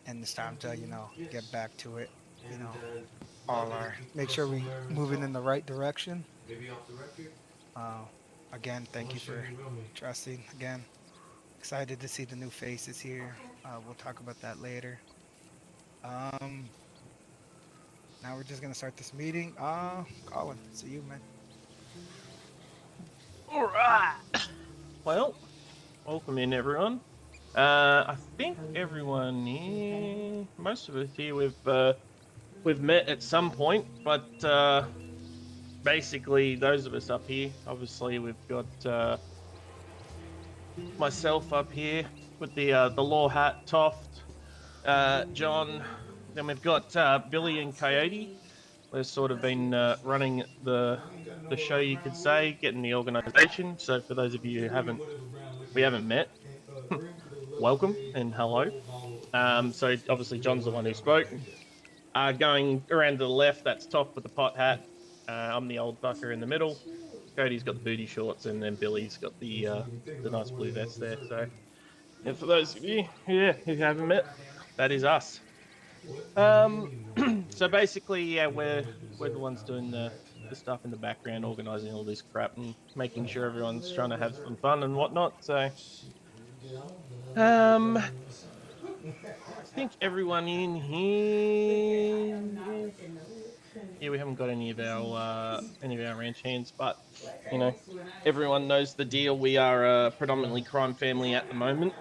and it's time to get back to it. You know, all our make sure we moving in the right direction. Uh, Again, thank you for trusting. Again, excited to see the new faces here. We'll talk about that later. Um, Now we're just gonna start this meeting. Colin, see you, man. All right. Well, welcome in, everyone. I think everyone here, most of us here, we've met at some point, but basically, those of us up here, obviously, we've got myself up here with the law hat, Toft, John. Then we've got Billy and Coyote. We've sort of been running the show, you could say, getting the organisation. So for those of you who haven't met, welcome and hello. So obviously John's the one who spoke. Going around to the left, that's Top with the pot hat. I'm the old bucker in the middle. Cody's got the booty shorts, and then Billy's got the nice blue vest there. So, and for those of you, yeah, who haven't met, that is us. Um, so basically, yeah, we're the ones doing the stuff in the background, organizing all this crap and making sure everyone's trying to have some fun and whatnot. So, um, I think everyone in here. Yeah, we haven't got any of our ranch hands, but you know, everyone knows the deal. We are a predominantly crime family at the moment.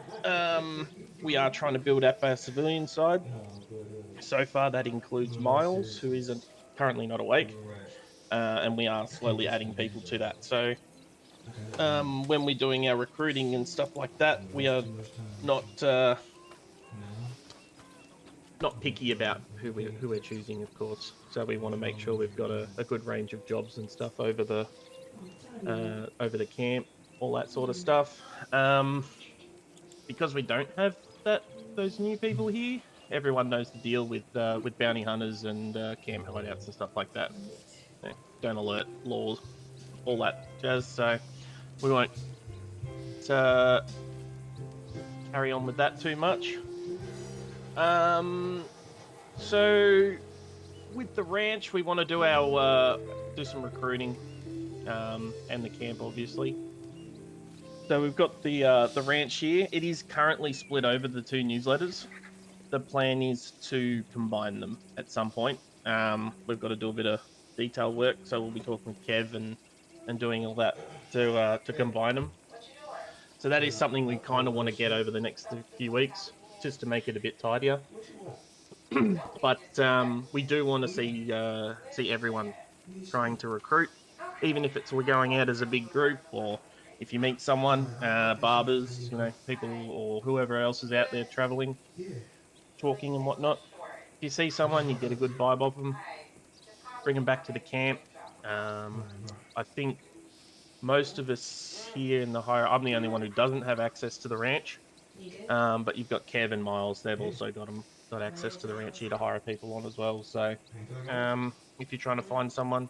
We are trying to build up our civilian side. So far, that includes Miles, who isn't currently not awake, and we are slowly adding people to that. So, when we're doing our recruiting and stuff like that, we are not not picky about who we're choosing, of course. So we want to make sure we've got a good range of jobs and stuff over the camp, all that sort of stuff. Because we don't have those new people here, everyone knows the deal with bounty hunters and camp hideouts and stuff like that. Yeah, don't alert laws, all that jazz. So we won't uh, carry on with that too much. Um, so with the ranch, we want to do some recruiting, and the camp, obviously. So we've got the ranch here. It is currently split over the two newsletters. The plan is to combine them at some point. We've got to do a bit of detail work, so we'll be talking with Kev and doing all that to combine them. So that is something we kind of want to get over the next few weeks, just to make it a bit tidier. But we do want to see everyone trying to recruit, even if it's we're going out as a big group, or if you meet someone, barbers, people or whoever else is out there traveling, talking and whatnot. If you see someone, you get a good vibe of them, bring them back to the camp. Um, I think most of us here in the higher, I'm the only one who doesn't have access to the ranch. But you've got Kev and Miles; they've also got access to the ranch here to hire people on as well. So, if you're trying to find someone,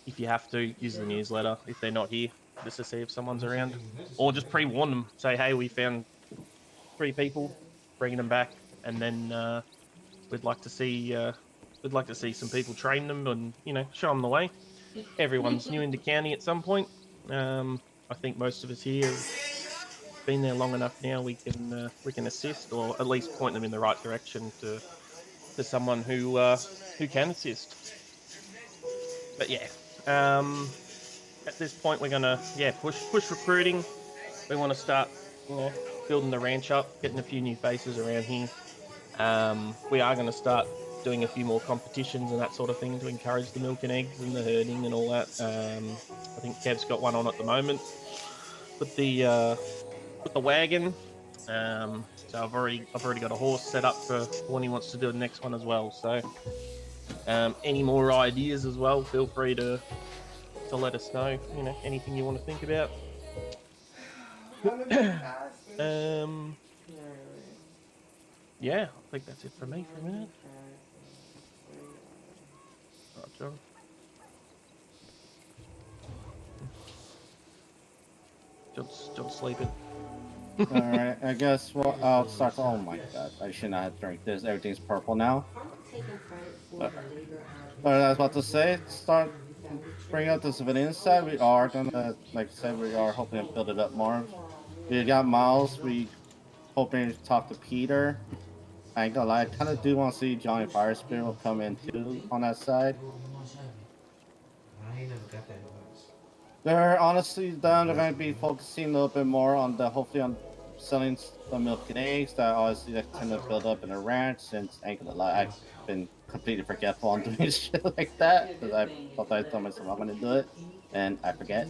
if you have to, use the newsletter. If they're not here, just to see if someone's around, or just pre-warn them. Say, hey, we found 3 people, bringing them back, and then we'd like to see some people train them and show them the way. Everyone's new into county at some point. I think most of us here have been there long enough now. We can assist or at least point them in the right direction to someone who can assist. But yeah, um, at this point we're gonna push recruiting. We want to start building the ranch up, getting a few new faces around here. We are going to start doing a few more competitions and that sort of thing to encourage the milk and eggs and the herding and all that. I think Kev's got one on at the moment with the wagon. So I've already got a horse set up for when he wants to do the next one as well. So any more ideas as well, feel free to let us know. Anything you want to think about. um, yeah, I think that's it for me for a minute. Right, John. John's sleeping. All right, I guess I'll start. Oh my god, I should not have drank this. Everything's purple now. Uh, I was about to say, start bring out the civilian side. We are gonna, like I said, we are hoping to build it up more. We got Miles. We hoping to talk to Peter. I ain't gonna lie, I kind of do want to see Johnny Fire Spirit will come in too on that side. They're honestly done. They're going to be focusing a little bit more on the hopefully on selling the milk and eggs that obviously that tend to build up in a ranch. Since I ain't gonna lie, I've been completely forgetful on doing shit like that because I thought I told myself I'm gonna do it and I forget.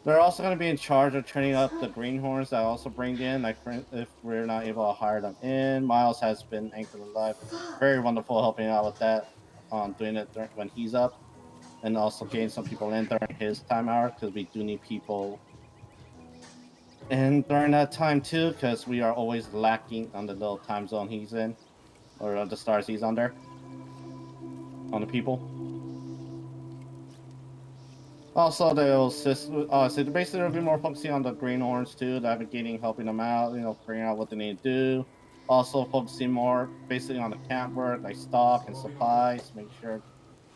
They're also going to be in charge of training up the greenhorns that I also bring in. Like if we're not able to hire them in, Miles has been anchored alive. Very wonderful helping out with that on doing it when he's up and also getting some people in during his time hour because we do need people in during that time too because we are always lacking on the little time zone he's in or the stars he's under on the people. Also, they'll assist. So basically, they'll be more focusing on the greenhorns too, navigating, helping them out. Figuring out what they need to do. Also, focusing more basically on the camp work, like stock and supplies. Make sure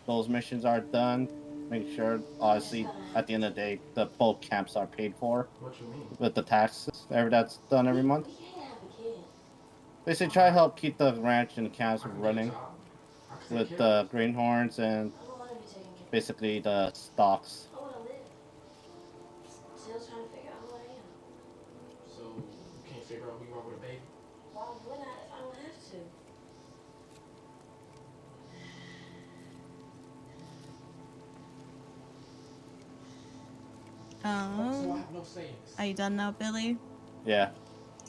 those missions are done. Make sure, obviously, at the end of the day, the both camps are paid for with the taxes. Every that's done every month. Basically, try to help keep the ranch and the camps running with the greenhorns and basically the stocks. Are you done now, Billy? Yeah.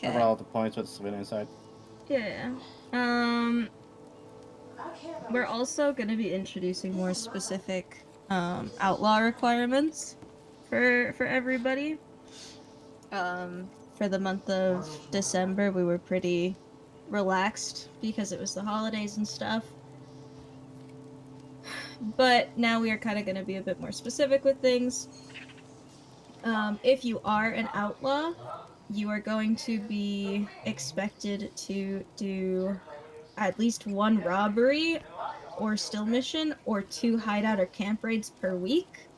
I Okay. brought all the points with the civilian side. Yeah. We're also going to be introducing more specific outlaw requirements for everybody. For the month of December, we were pretty relaxed because it was the holidays and stuff. But now we are kind of going to be a bit more specific with things. If you are an outlaw, you are going to be expected to do at least one robbery or still mission or two hideout or camp raids per week.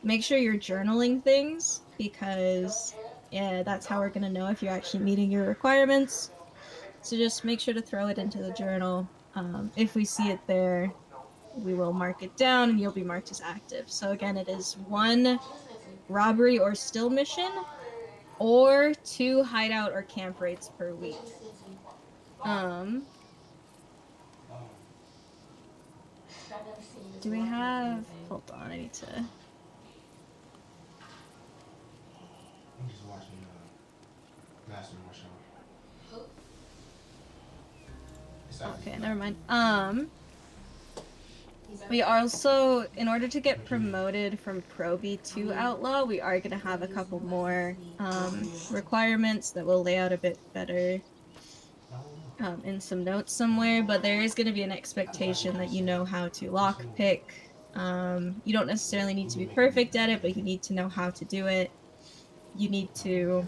Make sure you're journaling things because yeah, that's how we're gonna know if you're actually meeting your requirements. So just make sure to throw it into the journal. If we see it there, we will mark it down and you'll be marked as active. So again, it is one robbery or still mission or two hideout or camp raids per week. Um, do we have? Hold on, I need to. I'm just watching Master Martial. Okay, never mind. We also, in order to get promoted from Proby to Outlaw, we are going to have a couple more requirements that we'll lay out a bit better in some notes somewhere, but there is going to be an expectation that you know how to lockpick. You don't necessarily need to be perfect at it, but you need to know how to do it. You need to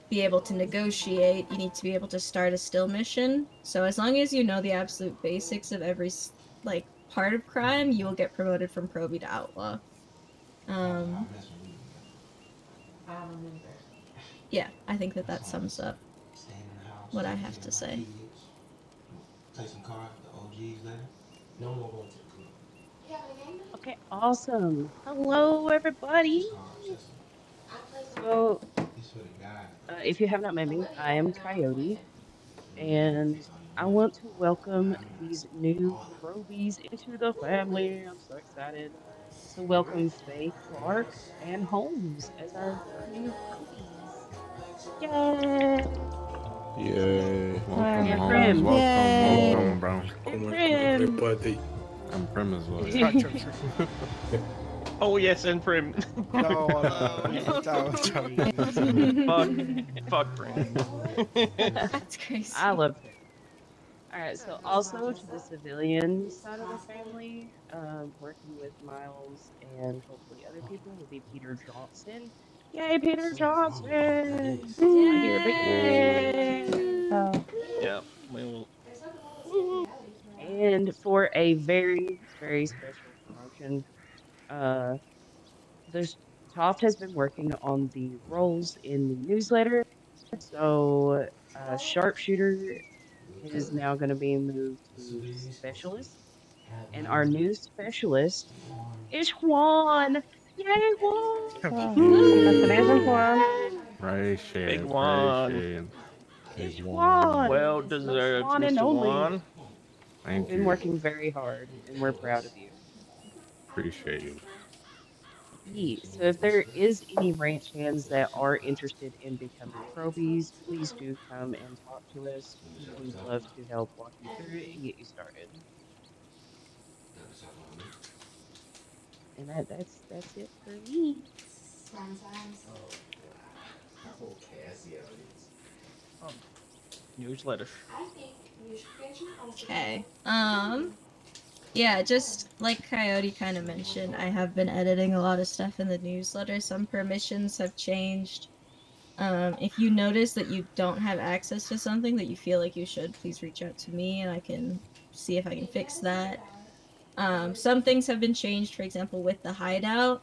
be able to negotiate. You need to be able to start a still mission. So as long as you know the absolute basics of every like part of crime, you will get promoted from Proby to Outlaw. Yeah, I think that sums up what I have to say. Play some cards with the OGs later. No more going to the club. Okay, awesome. Hello, everybody. Just cards, just So, it's for the guys. if you have not met me, I am Coyote, and I want to welcome these new probies into the family. I'm so excited to welcome Faye Clark and Holmes as our new probies. Yay! Yeah, welcome And Holmes, Prim. welcome, bro. And Come on, Prim. party. I'm Prim as well. Oh yes, and Prim. Don't tell me. fuck, fuck Prim. That's crazy. I love Prim. All right, so also to the civilian side of the family, working with Miles and hopefully other people will be Peter Johnson. Yay, Peter Johnson! He's not here, but Yay! yay! Woo! Yeah, we will. Woo. And for a very, very special promotion, uh, there's Toft has been working on the roles in the newsletter. So, sharpshooter is now going to be moved to specialist, and our new specialist is Juan. Yay, Juan! Yeah. Woo! Yay! Yay! Congratulations, Juan. Big Appreciate, one. appreciate. Big It's one. Juan, Well the deserved, one and Mr. only. Juan. You've Thank been you. working very hard, and we're proud of you. Appreciate you. Yeah, so if there is any ranch hands that are interested in becoming probies, please do come and talk to us. We would love to help walk you through it and get you started. And that's it for me. Okay, I see how it is. Newsletter. Okay. Yeah, just like Coyote kind of mentioned, I have been editing a lot of stuff in the newsletter. Some permissions have changed. If you notice that you don't have access to something that you feel like you should, please reach out to me and I can see if I can fix that. Some things have been changed. For example, with the hideout,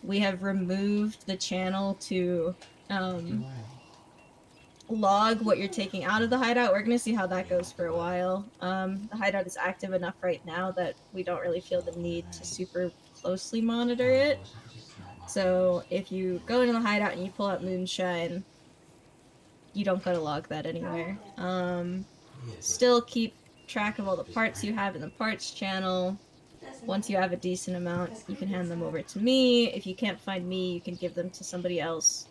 we have removed the channel to log what you're taking out of the hideout. We're going to see how that goes for a while. The hideout is active enough right now that we don't really feel the need to super closely monitor it. So if you go into the hideout and you pull out moonshine, you don't gotta log that anywhere. Still keep track of all the parts you have in the parts channel. Once you have a decent amount, you can hand them over to me. If you can't find me, you can give them to somebody else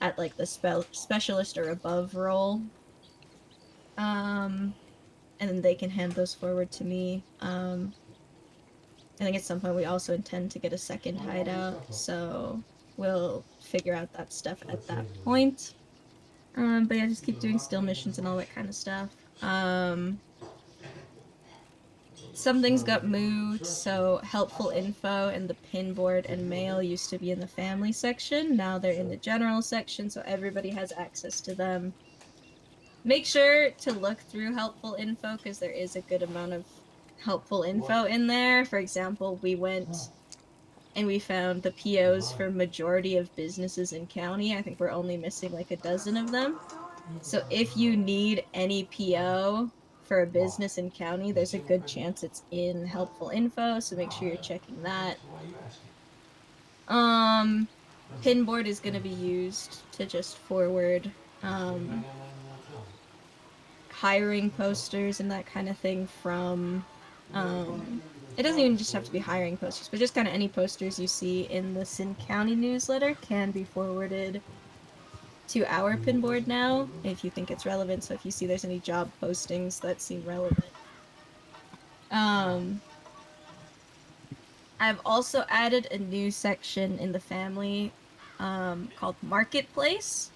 at like the specialist or above role. And then they can hand those forward to me. I think at some point we also intend to get a second hideout, so we'll figure out that stuff at that point. But yeah, just keep doing still missions and all that kind of stuff. Some things got moved, so helpful info and the pin board and mail used to be in the family section. Now they're in the general section, so everybody has access to them. Make sure to look through helpful info because there is a good amount of helpful info in there. For example, we went and we found the POs for majority of businesses in county. I think we're only missing like a dozen of them. So if you need any PO for a business in county, there's a good chance it's in helpful info. So make sure you're checking that. Um, Pinboard is going to be used to just forward hiring posters and that kind of thing from it doesn't even just have to be hiring posters, but just kind of any posters you see in the Sin County newsletter can be forwarded to our pinboard now if you think it's relevant. So if you see there's any job postings that seem relevant. Um, I've also added a new section in the family called Marketplace,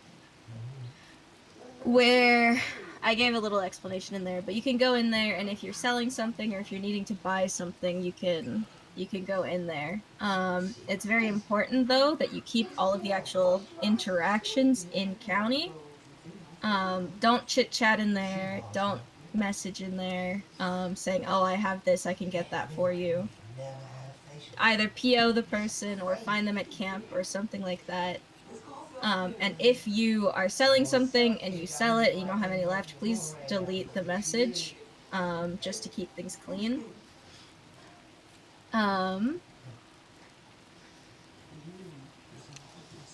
where I gave a little explanation in there, but you can go in there and if you're selling something or if you're needing to buy something, you can go in there. It's very important though that you keep all of the actual interactions in county. Don't chit chat in there. Don't message in there saying, "Oh, I have this. I can get that for you." Either PO the person or find them at camp or something like that. And if you are selling something and you sell it and you don't have any left, please delete the message just to keep things clean. Um,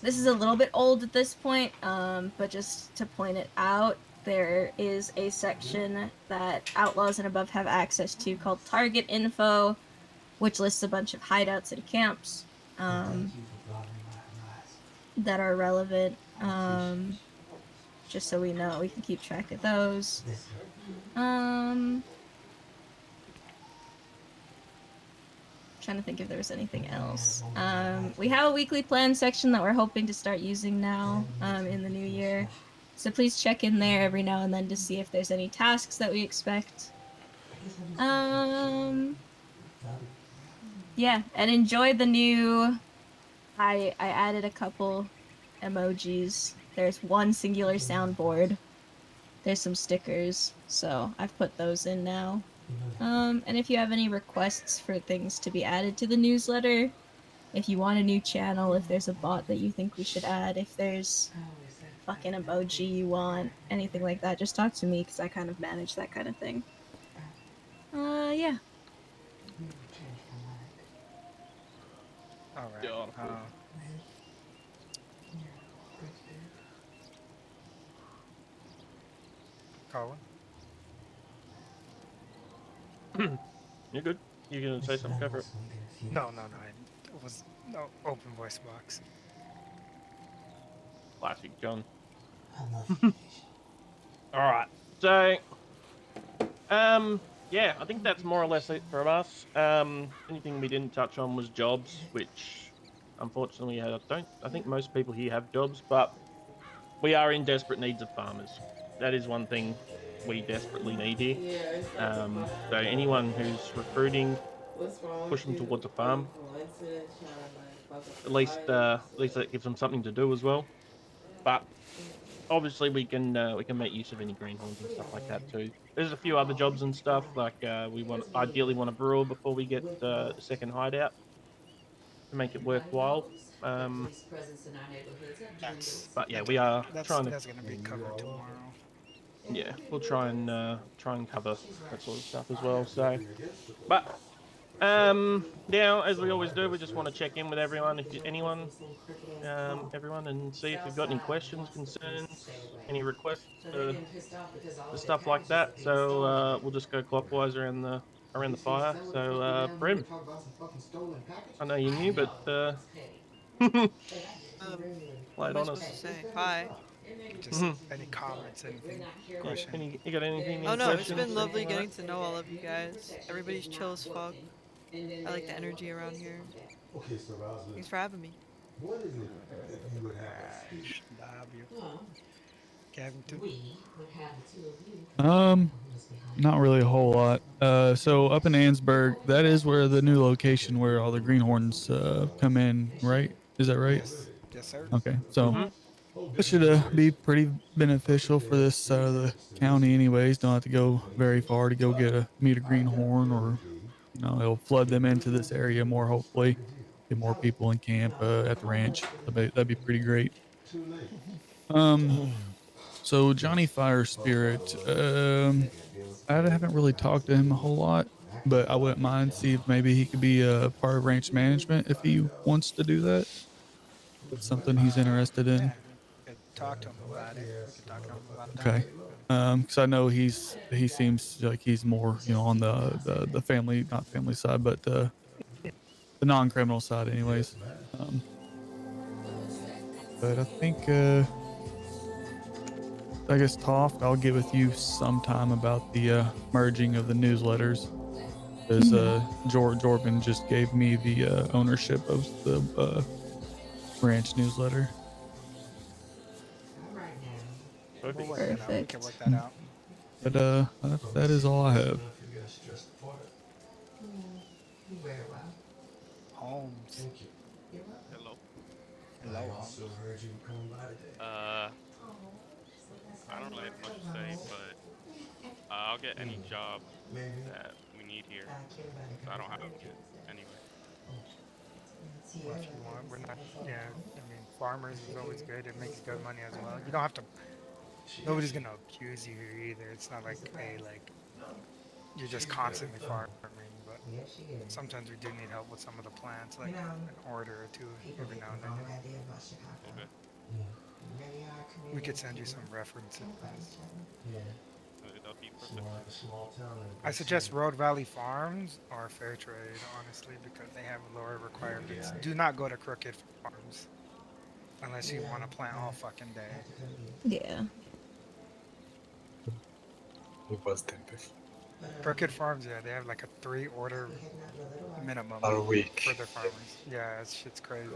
this is a little bit old at this point, but just to point it out, there is a section that outlaws and above have access to called Target Info, which lists a bunch of hideouts and camps that are relevant. Just so we know, we can keep track of those. Trying to think if there was anything else. We have a weekly plan section that we're hoping to start using now in the new year. So please check in there every now and then to see if there's any tasks that we expect. Um, yeah, and enjoy the new. I added a couple emojis. There's one singular soundboard. There's some stickers, so I've put those in now. And if you have any requests for things to be added to the newsletter, if you want a new channel, if there's a bot that you think we should add, if there's fucking emoji you want, anything like that, just talk to me because I kind of manage that kind of thing. Yeah. All right. Yeah. Colin. You're good. You're gonna say something? Go for it. No. It was no open voice box. Classic, John. I love vacation. All right. So, yeah, I think that's more or less it from us. Anything we didn't touch on was jobs, which unfortunately I think most people here have jobs, but we are in desperate needs of farmers. That is one thing we desperately need here. Yeah, it's like a So anyone who's recruiting, what's wrong push with them you? towards a Going farm. from one to trying to like fuck up At least that gives them something to do as well. But obviously we can make use of any greenhorns and stuff like that too. There's a few other jobs and stuff like we want ideally want a brewer before we get the second hideout to make it worthwhile. But yeah, we are trying to That's gonna be covered tomorrow. yeah we'll try and cover that sort of stuff as well. So, but now as we always do, we just want to check in with everyone if anyone everyone and see if you've got any questions, concerns, any requests for stuff like that. So we'll just go clockwise around the fire. So Brim, I know you're new, but What lay it am I on supposed to us. say? Hi. Just Mhm. any comments, anything, Yeah, question. you got anything, Oh any no, it's questions, been lovely anything like getting that? to know all of you guys. Everybody's chill as fuck. I like the energy around here. Okay, so Rosalind, Thanks for having me. what is it that you would have us do? Love you. Carrington. Um, Not really a whole lot. So up in Ansburg, that is where the new location where all the greenhorns come in, right? Is that right? Yes. Yes, sir. Okay, so Mm-hmm. that should be pretty beneficial for this side of the county, anyways. Don't have to go very far to go get a meet a greenhorn, or it'll flood them into this area more. Hopefully, get more people in camp at the ranch. That'd be pretty great. Too late. Um, so Johnny Fire Spirit, I haven't really talked to him a whole lot, but I wouldn't mind see if maybe he could be a part of ranch management if he wants to do that. That's something he's interested in. Yeah, could talk to him about it. We could talk to him about that. Okay. Because I know he seems like he's more, on the family, not family side, but the non-criminal side, anyways. Um, but I think, I guess Toft, I'll get with you sometime about the merging of the newsletters, because Jordan just gave me the ownership of the ranch newsletter. We'll Perfect. work that out. We can work that Mm. out. But that is all I have. Holmes. Hello. Hello, Holmes. Heard you were coming by today. I don't really have much to say, but I'll get any job Maybe. that we need here. So I don't have it anyway. Well, if you want, we're not. Yeah, I mean, farmers is always good. It makes good money as well. You don't have to. Nobody's gonna accuse you here either. It's not like, hey, like you're just constantly farming, but sometimes we do need help with some of the plants, like an order or two every now and then. Okay. We could send you some references. That'll be perfect. Small town. I suggest Road Valley Farms or Fair Trade, honestly, because they have lower requirements. Do not go to Crooked Farms unless you want to plant all fucking day. Yeah. Crooked Farms, yeah, they have like a 3 order minimum per week. for their farmers. Yeah, it's shit's crazy.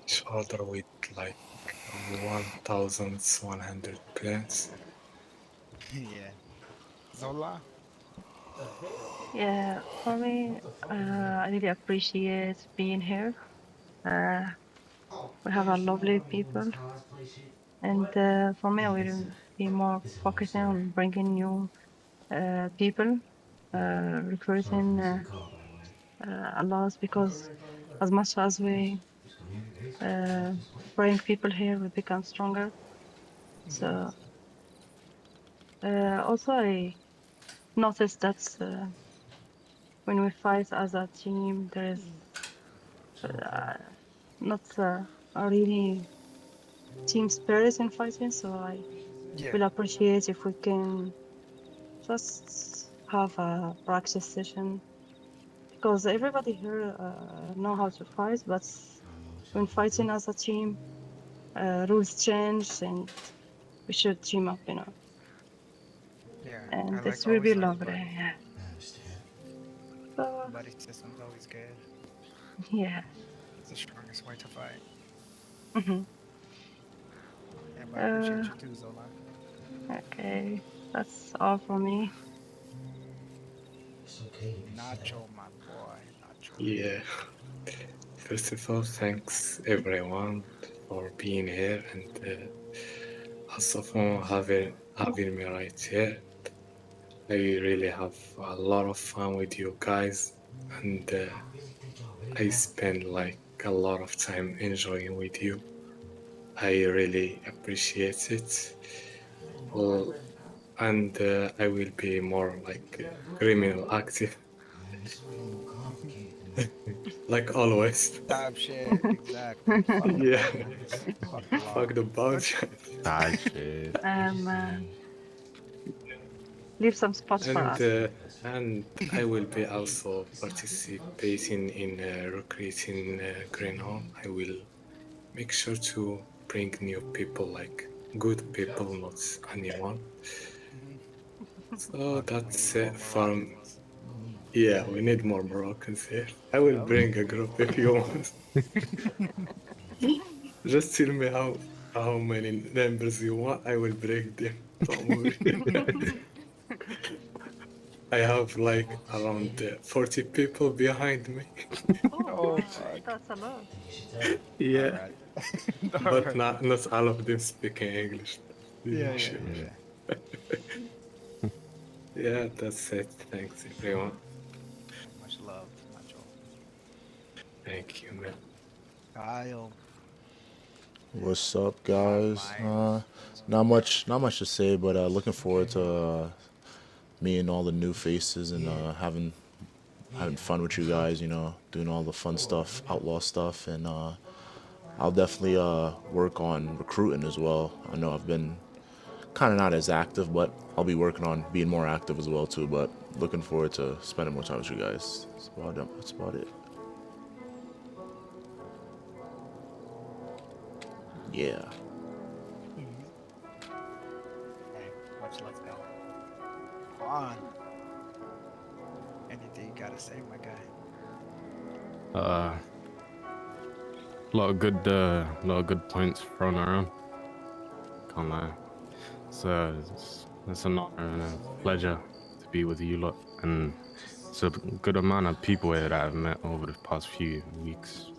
It's order with like 1,100 plants. Yeah. Zola? Yeah, for me, I really appreciate being here. Uh, we have a lovely people, and for me, I will be more focusing on bringing new people, recruiting a lot because as much as we uh, bring people here, we become stronger. Mm-hmm. So also, I noticed that when we fight as a team, there is uh, not a really team spirit in fighting. So I Yeah. will appreciate if we can just have a practice session because everybody here know how to fight, but when fighting as a team, rules change and we should team up, Yeah. I and like this will always be like lovely. Yeah. So buddy system's always good. yeah. It's the strongest way to fight. hmm Yeah, but I Uh, appreciate you too, Zola. okay, that's all for me. Nacho, my boy. Nacho. Yeah. First of all, thanks everyone for being here and also for having me right here. I really have a lot of fun with you guys, and I spend like a lot of time enjoying with you. I really appreciate it. Well, and I will be more like criminal active, like always. Type shit. Exactly. Fuck the Yeah, police. Fuck the law. fuck the What? budget. Bad shit. Um, leave some spots for and us. and I will be also participating in recruiting Greenhorn. I will make sure to bring new people, like good people, not anyone. Hmm. So Fuck it. We that's need more it from. Moroccans. Yeah, we need more Moroccans here. I will Yep. bring a group if you want. Just tell me how many members you want. I will bring them. Don't worry. I have like around 40 people behind me. Oh Oh my, fuck. that's a lot. All Yeah, right. All but right. not all of them speaking English. Yeah, Yeah, yeah, sure. yeah, Mm. yeah. Yeah, that's it. Thanks everyone. Much love, Nacho. Thank you, man. Kyle, What's up, my guys? man. Not much to say, but looking forward to meeting all the new faces and having fun with you guys. Doing all the fun stuff, outlaw stuff, and I'll definitely work on recruiting as well. I know I've been kind of not as active, but I'll be working on being more active as well too. But looking forward to spending more time with you guys. That's about it. Yeah. Hmm. Hey, much love, Kyle. Juan, anything you gotta say, my guy? A lot of good points thrown around. Can't lie. So it's an honor and a pleasure to be with you lot, and it's a good amount of people here that I've met over the past few weeks.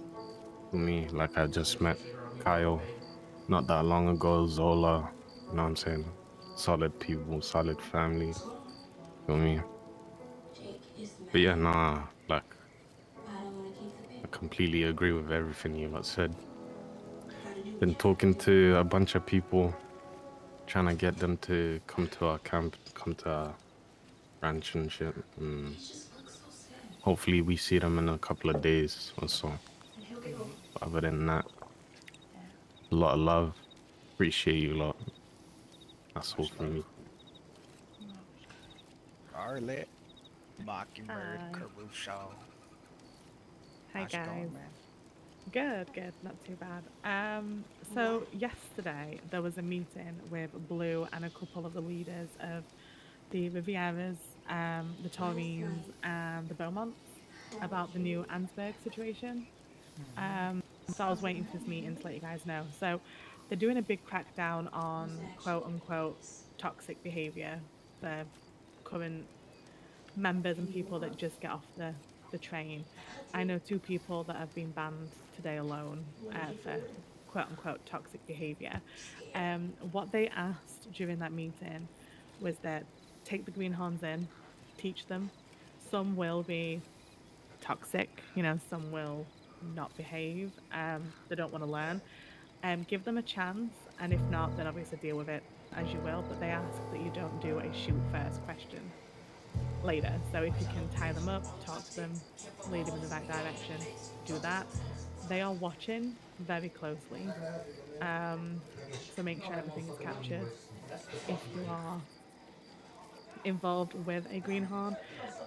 For me, like I just met Kyle not that long ago, Zola. You know what I'm saying? Solid people, solid family. Feel me? But yeah, nah, like I completely agree with everything you lot said. Been talking to a bunch of people, trying to get them to come to our camp, come to our ranch and shit. Hopefully we see them in a couple of days or so. Hmm. But other than that, Yeah. a lot of love. Appreciate you lot. That's all Much from love. me. No. Scarlet, Mockingbird, Hi. Caruso. Hi How's it guys. going, man? Good, not too bad. So yesterday there was a meeting with Blue and a couple of the leaders of the Rivieras, the Taurines and the Beaumonts about the new Ansberg situation. Hmm. So I was waiting for this meeting to let you guys know. So they're doing a big crackdown on quote unquote toxic behavior for current members and people that just get off the train. I know two people that have been banned today alone for quote unquote toxic behavior. What they asked during that meeting was that take the greenhorns in, teach them. Some will be toxic, some will not behave. They don't want to learn. Give them a chance, and if not, then obviously deal with it as you will. But they ask that you don't do a shoot first question later. So if you can tie them up, talk to them, lead them in the right direction, do that. They are watching very closely. Um, so make sure everything is captured. If you are involved with a greenhorn.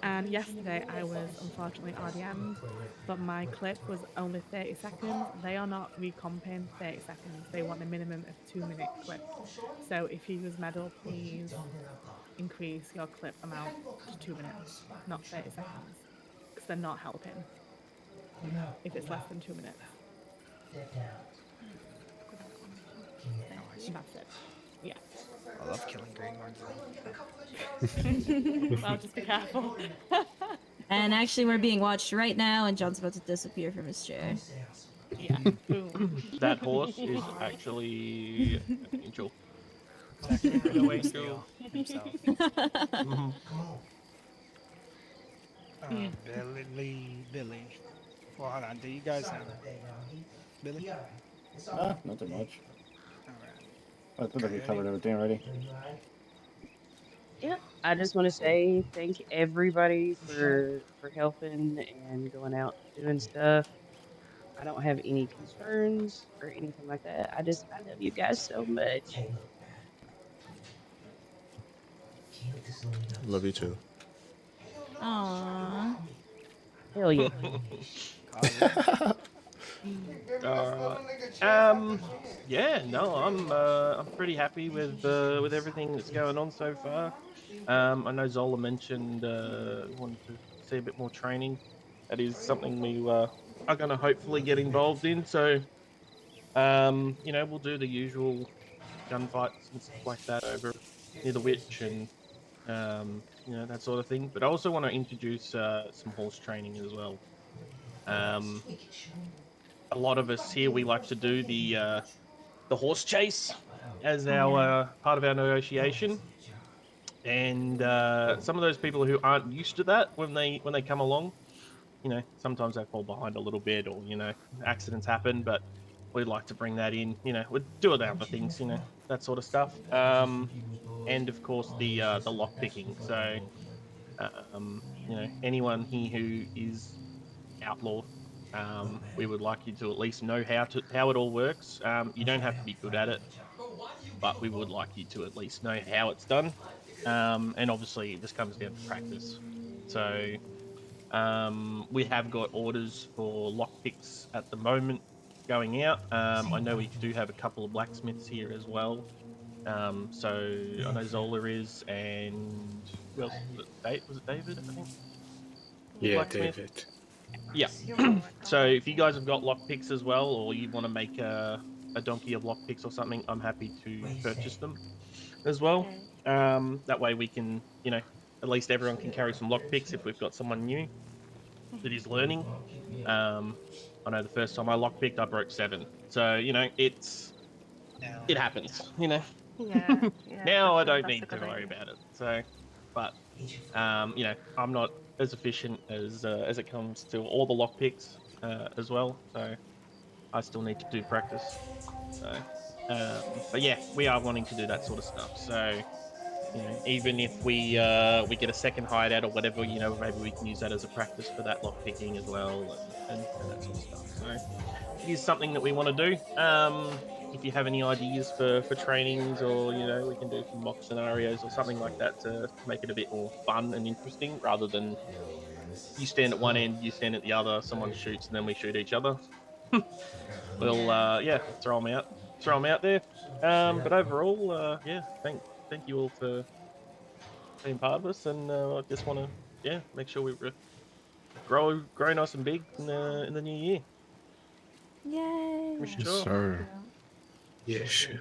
And yesterday I was unfortunately RDM'd, but my clip was only 30 seconds. They are not recomping 30 seconds. They want a minimum of 2 minute clip. So if you use medal, please increase your clip amount to 2 minutes, not 30 seconds, because they're not helping if it's less than 2 minutes. Go down that one, Rachel. Thank you. Nice. And that's it. Yeah. I love killing greenhorns though. Well, just be careful. And actually, we're being watched right now, and John's about to disappear from his chair. Yeah. Boom. That horse is actually an angel. It's actually Hello, Griffin angel. Steel himself. Mhm. Billy. Well, hold on. Do you guys Billy? Not too much. All right. I feel like we Coyote. covered everything already. Yeah, I just want to say thank everybody for helping and going out doing stuff. I don't have any concerns or anything like that. I love you guys so much. Love you too. Aww. Hell yeah. Kazu. All right. Yeah, no, I'm pretty happy with everything that's going on so far. I know Zola mentioned we wanted to see a bit more training. That is something we are going to hopefully get involved in. So, we'll do the usual gunfights and stuff like that over near the witch and that sort of thing. But I also want to introduce some horse training as well. Um, a lot of us here we like to do the horse chase as our Yeah. part of our negotiation. And some of those people who aren't used to that when they come along, sometimes they fall behind a little bit, or accidents happen. But we'd like to bring that in. We'd do it other things, that sort of stuff. And of course the lock picking. So anyone here who is outlaw, we would like you to at least know how it all works. You don't have to be good at it, but we would like you to at least know how it's done. And obviously, it just comes down to practice. So we have got orders for lockpicks at the moment going out. I know we do have a couple of blacksmiths here as well. So I know Zola is, and who else was it? Was it David? I think the Yeah, Yeah. blacksmith. David. Yeah. You're more than welcome. So if you guys have got lockpicks as well, or you want to make a donkey of lockpicks or something, I'm happy to purchase them as well. Okay. That way we can, at least everyone can carry some lockpicks if we've got someone new that is learning. Um, I know the first time I lockpicked, I broke 7. So it happens. Yeah, yeah, Now I don't that's a need to good worry idea. about it. So, but I'm not as efficient as it comes to all the lockpicks as well. So I still need to do practice. So, but yeah, we are wanting to do that sort of stuff. So even if we get a second hideout or whatever, maybe we can use that as a practice for that lock picking as well, and that sort of stuff. So it is something that we want to do. If you have any ideas for trainings, or we can do some mock scenarios or something like that to make it a bit more fun and interesting, rather than you stand at one end, you stand at the other, someone shoots, and then we shoot each other. We'll Yeah. yeah, throw them out there. But overall, yeah, thank you all for being part of this, and I just want to make sure we grow nice and big in the new year. Yay! For Yes, sure. sir. Yeah, sure.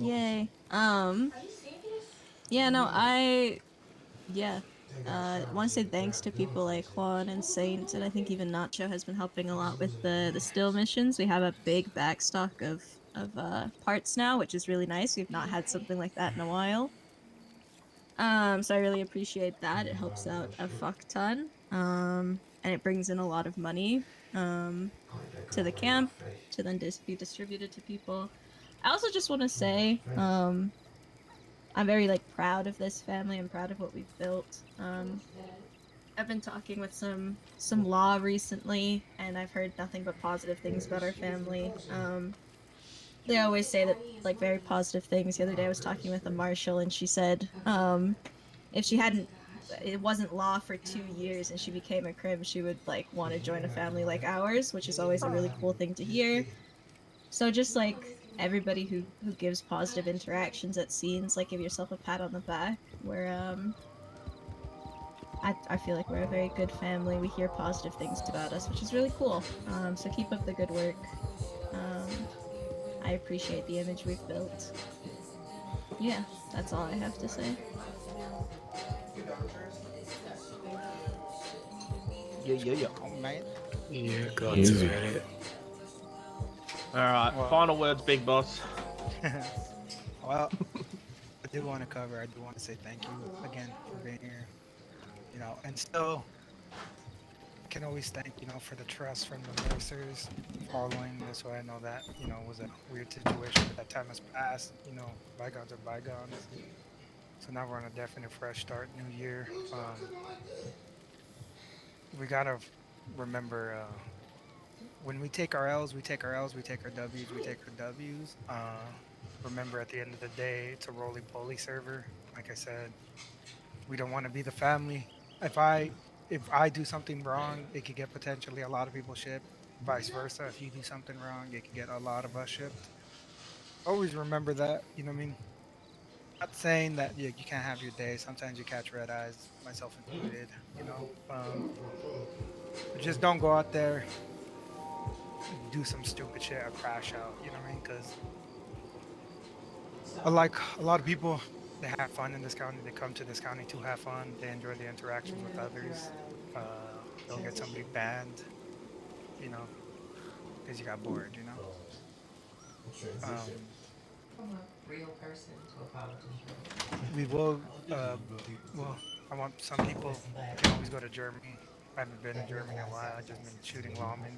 Yay. Yeah, no, yeah. Want to say thanks to people like Juan and Saint, and I think even Nacho has been helping a lot with the still missions. We have a big backstock of parts now, which is really nice. We've not had something like that in a while. So I really appreciate that. It helps out a fuck ton. And it brings in a lot of money to the camp to then be distributed to people. I also just want to say, I'm very like proud of this family. I'm proud of what we've built. I've been talking with some law recently, and I've heard nothing but positive things about our family. They always say that like very positive things. The other day I was talking with a marshal, and she said, if she hadn't, it wasn't law for 2 years, and she became a crim, she would like want to join a family like ours, which is always a really cool thing to hear. So just like everybody who gives positive interactions at scenes, like give yourself a pat on the back. I feel like we're a very good family. We hear positive things about us, which is really cool. So keep up the good work. Um, I appreciate the image we've built. Yeah, that's all I have to say. Yeah, yeah, yeah. Oh man. Yeah, glad to Easy. hear it. All right. Well, Final words, big boss. well, I do want to cover. I do want to say thank you again for being here. And still, I can always thank for the trust from the Mercers following this way. I know that was a weird situation, but that time has passed. Bygones are bygones. So now we're on a definite fresh start, new year. We gotta remember when we take our L's, we take our L's. We take our W's, we take our W's. Remember, at the end of the day, it's a roly poly server. Like I said, we don't want to be the family. If I if I do something wrong, it could get potentially a lot of people shipped. Vice versa, if you do something wrong, it could get a lot of us shipped. Always remember that. You know what I mean? Not saying that you can't have your day. Sometimes you catch red eyes, myself included. But just don't go out there, do some stupid shit, or crash out. You know what I mean? Because like a lot of people, they have fun in this county. They come to this county to have fun. They enjoy the interactions with others. They'll get somebody banned, you know, because you got bored. Um, we will. Well, I want some people. We can always go to Germany. I haven't been in Germany in a while. I just been shooting lawmen.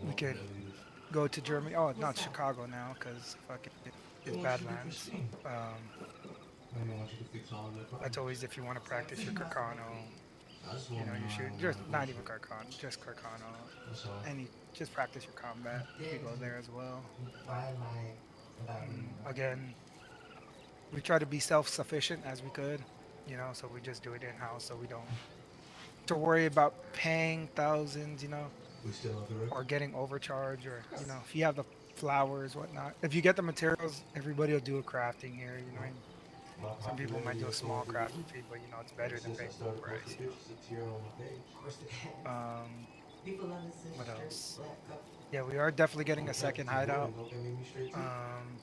We could go to Germany. Oh, not Chicago now, because fucking it's Badlands. That's always if you want to practice your Carcano. You shoot just not even Carcano, just Carcano. Any just practice your combat. You could go there as well. Again, we try to be self-sufficient as we could. So we just do it in house, so we don't to worry about paying thousands. Or getting overcharged, or if you have the flowers, whatnot. If you get the materials, everybody will do a crafting here. And some people might do a small crafting fee, but it's better than paying full price. What else? Yeah, we are definitely getting a second hideout. Um,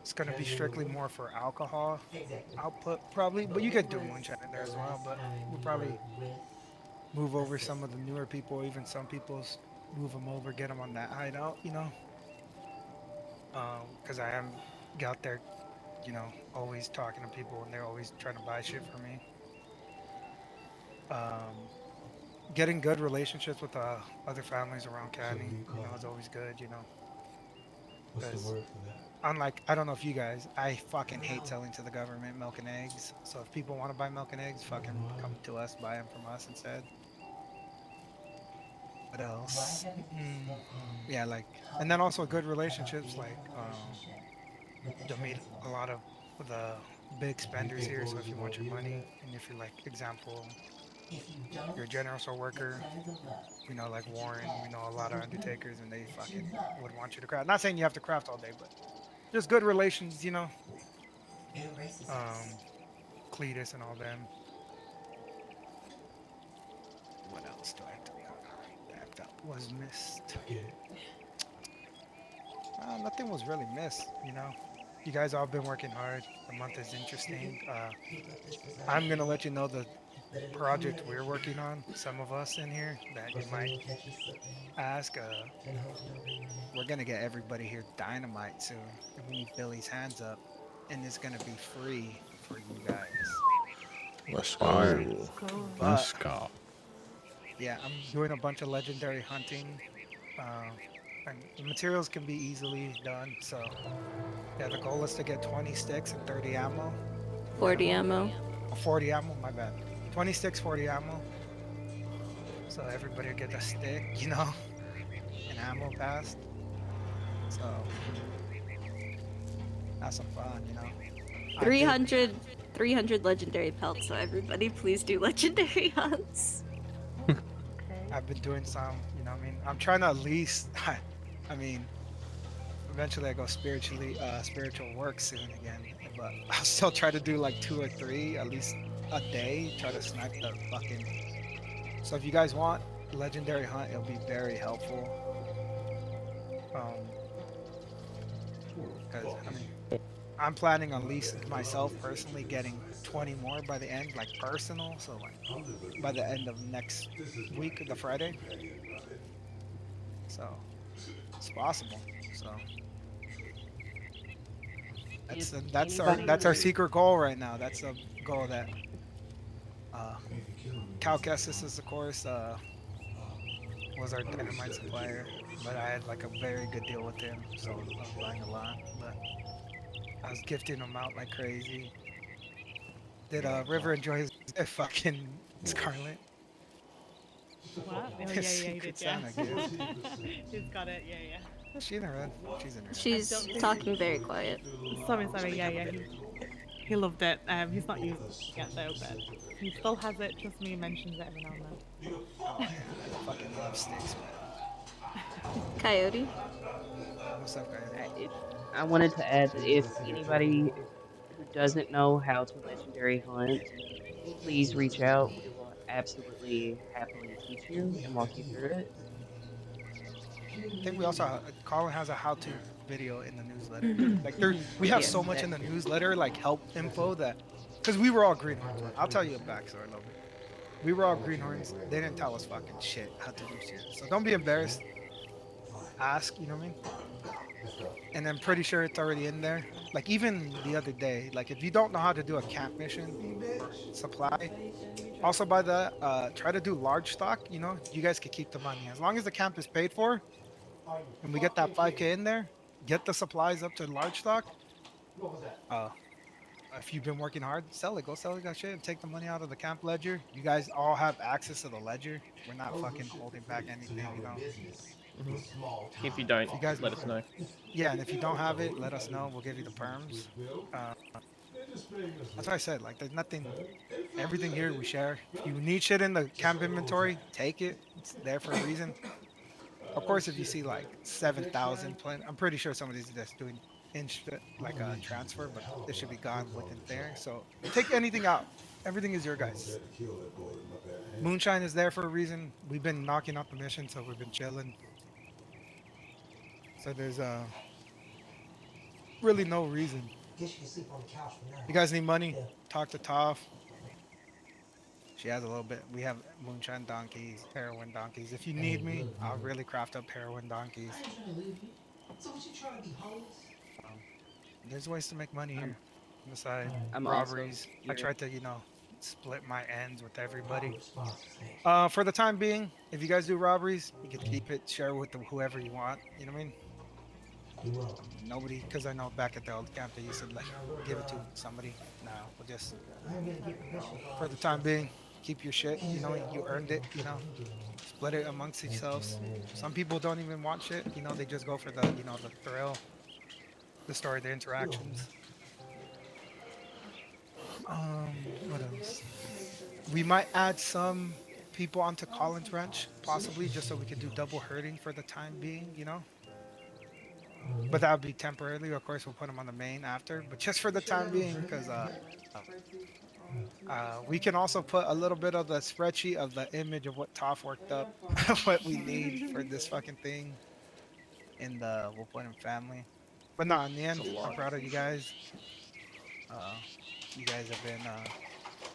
it's gonna be strictly more for alcohol output, probably, but you could do moonshine in there as well. But we'll probably move over some of the newer people, even some people's move them over, get them on that hideout. Because I am out there, always talking to people, and they're always trying to buy shit from me. Um, Getting good relationships with other families around Canny, is always good. Because unlike, I don't know if you guys, I fucking hate selling to the government milk and eggs. So if people want to buy milk and eggs, fucking come to us, buy them from us instead. What else? Yeah, like, and then also good relationships, like, you'll meet a lot of the big spenders here. So if you want your money, and if you're like, example, you're a general store worker, we know like Warren, we know a lot of undertakers, and they fucking would want you to craft. Not saying you have to craft all day, but just good relations. Um, Cletus and all them. What else do I have to cover? was missed? Nothing was really missed, you know. You guys all been working hard. The month is interesting. I'm gonna let you know the project we're working on. Some of us in here that you might ask. We're gonna get everybody here dynamite soon, and we need Billy's hands up, and it's gonna be free for you guys. Let's Fire. go. Cool. But Let's go. yeah, I'm doing a bunch of legendary hunting. Uh, and the materials can be easily done. So yeah, the goal is to get 20 sticks and 30 ammo 40 minimum. ammo. Or 40 ammo, my bad. 20 sticks, 40 ammo. So everybody will get a stick, you know, and ammo passed. So have some fun, you know. I did 300, 300 legendary pelts, so everybody please do legendary hunts. Okay. I've been doing some, you know, I mean, I'm trying to at least I mean, eventually I go spiritual work soon again, but I'll still try to do like two or three at least a day, try to snipe the fucking. So if you guys want legendary hunt, it'll be very helpful. Um, because I mean, I'm planning on at least myself personally getting 20 more by the end, like personal. So like by the end of next week, the Friday. So it's possible. So If that's our anybody, secret goal right now. That's a goal that uh Calcassus is of course was our dynamite supplier, but I had like a very good deal with him, so I was buying a lot. But I was gifting him out like crazy. Did River enjoy his fucking Scarlet? What? Oh His yeah, yeah, he did. Secret Yeah, Santa gift. he's got it. Yeah, yeah. She in her head. She's in her head. I She's don't think. talking very quiet. Sorry, sorry. Yeah, yeah. He loved it. He's not used it yet though, but he still has it. Trust me, he mentions it every now and then. Oh yeah, I fucking love sticks, man. Coyote? What's up, Coyote? if I wanted to add that if anybody who doesn't know how to legendary hunt, please reach out. We will absolutely happily teach you and walk you through it. I think we also Colin has a how-to video in the newsletter. Like there, we have so Yes, much in that the too. newsletter, like help info that, because we were all greenhorns. I'll tell you a backstory a little bit. We were all greenhorns. They didn't tell us fucking shit how to do shit. So don't be embarrassed. Ask, you know what I mean? And I'm pretty sure it's already in there. Like even the other day, like if you don't know how to do a camp mission or supply, also by the try to do large stock. You know, you guys could keep the money as long as the camp is paid for, and we get that 5K in there. Get the supplies up to large stock. Uh, if you've been working hard, sell it. Go sell it, that shit, and take the money out of the camp ledger. You guys all have access to the ledger. We're not fucking holding back anything, you know. Hmm. If you don't, If you guys, let us know. yeah, and if you don't have it, let us know. We'll give you the perms. Uh, that's what I said. Like, there's nothing. Everything here we share. If you need shit in the camp inventory, take it. It's there for a reason. Of course, if you see like 7,000 plan, I'm pretty sure somebody's just doing like a transfer, but it should be gone within there. So take anything out. Everything is your guys. Moonshine is there for a reason. We've been knocking out the mission, so we've been chilling. So there's really no reason. Guess you can sleep on the couch for now. You guys need money? Talk to Toph. She has a little bit. We have moonshine donkeys, heroin donkeys. If you need me, I'll really craft up heroin donkeys. I ain't trying to leave you. So what you trying to be homeless? Um, there's ways to make money I'm here. On the side, I'm also robberies. I here. tried to, split my ends with everybody. Proper responses, thank For the time being, if you guys do robberies, you can keep it, share with whoever you want. You know what I mean? you. You will. Nobody, because I know back at the old camp they used to like give it to somebody. No, we'll just I ain't gonna get permission for all for the this time stuff. being, keep your shit. And You it's know, like, you earned it. Split it amongst yourselves. Some people don't even want shit. They just go for the thrill, the story, the interactions. What else? We might add some people onto Collins Ranch, possibly, just so we could do double herding for the time being. But that would be temporarily. Of course, we'll put them on the main after, but just for the time being, because We can also put a little bit of the spreadsheet of the image of what Toph worked up, what we need for this fucking thing, in the we'll put in family. But no, in the It's a end, I'm lot. proud of you guys. Uh, you guys have been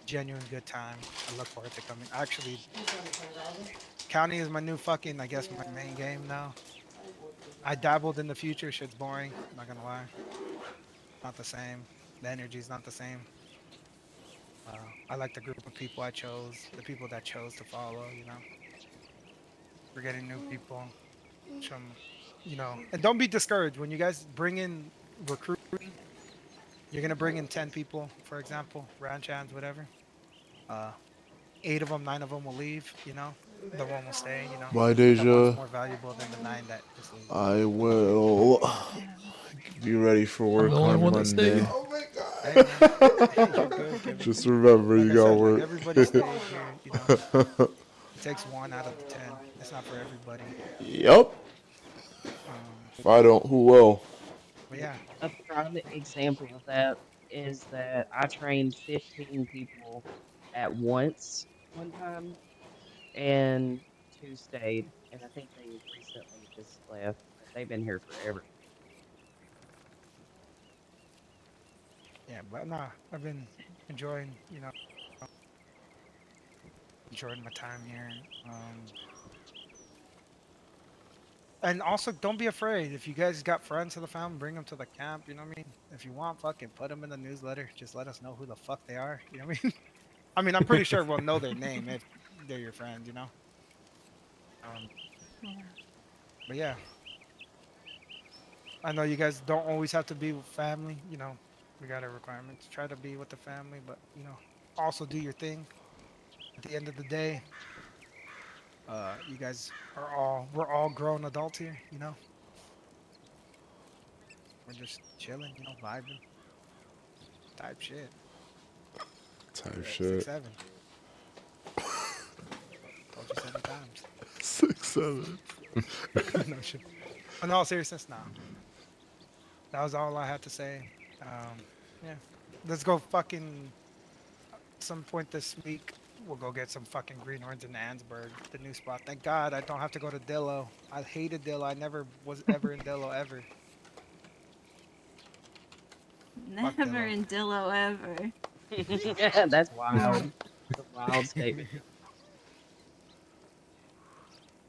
genuine good time. I look forward to coming. Actually, county is my new fucking, I guess, my main game now. I dabbled in the future. Shit's boring. Not gonna lie, not the same. The energy's not the same. I like the group of people I chose, the people that chose to follow. We're getting new people. Some, and don't be discouraged when you guys bring in recruiting. You're gonna bring in 10 people, for example, ranch hands, whatever. Uh, 8 of them, 9 of them will leave. The one will stay. Bye, That one's Deja. more valuable than the 9 that just leave. I will be ready for I'm the work only on one that stayed. Monday. Hey man, you're good, Kevin. Just remember, Like you I got said, like work. everybody stayed here. It takes 1 out of the 10. It's not for everybody. Yep. Um, If I don't, who will? but yeah, A prime example of that is that I trained 15 people at once one time, and two stayed. And I think they recently just left, but they've been here forever. yeah, but nah, I've been enjoying, enjoying my time here. And also, don't be afraid. If you guys got friends of the family, bring them to the camp. You know what I mean? If you want, fucking put them in the newsletter. Just let us know who the fuck they are. You know what I mean? I mean, I'm pretty sure we'll know their name if they're your friends. Um, Yeah. but yeah, I know you guys don't always have to be with family. We got a requirement to try to be with the family, but also do your thing. At the end of the day, you guys we're all grown adults here. We're just chilling, vibing, type shit. Type Yeah, six, shit. seven. Told you 7 times. 6, 7. No shit. In all seriousness, nah. That was all I had to say. Yeah. Let's go fucking some point this week. We'll go get some fucking greenhorns in Ansburg, the new spot. Thank God I don't have to go to Dillo. I hated Dillo. I never was ever in Dillo ever. Fuck Never Dillo. in Dillo ever. That's wild. That's a wild statement. We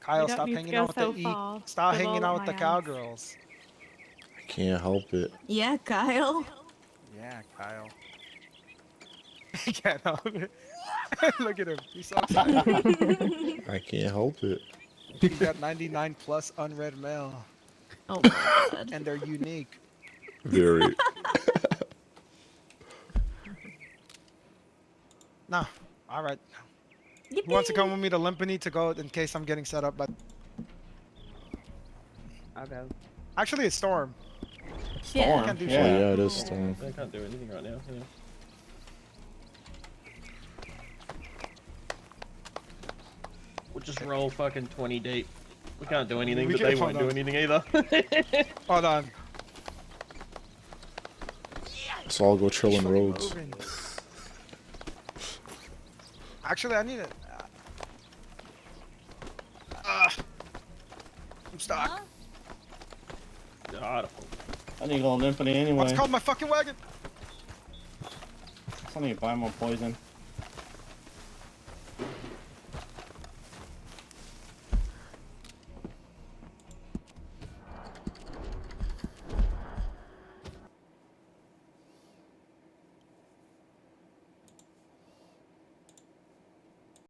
Kyle, don't stop need to hanging go out with so the far. stop They're hanging all at out with my the house. cowgirls. I can't help it. Yeah, Kyle. Yeah, Kyle. Can't help it. Look at him. He's so excited. I can't help it. He's got 99 plus unread mail, Oh my god. and they're unique. Very. Nah. All right. Who wants to come Yippee! with me to Limpany to go in case I'm getting set up? But I'll go. actually, it's Storm. Yeah. Can't do Oh shit. yeah, it is Storm. I can't do anything right now. We'll just roll fucking 20 deep. We can't do anything, We but can't- they won't hold do on. anything either. Hold on. So I'll go He's chilling fucking roads. moving. Actually, I need it. I'm stuck. God. I need to go limping anyway. What's called my fucking wagon? I need to buy more poison.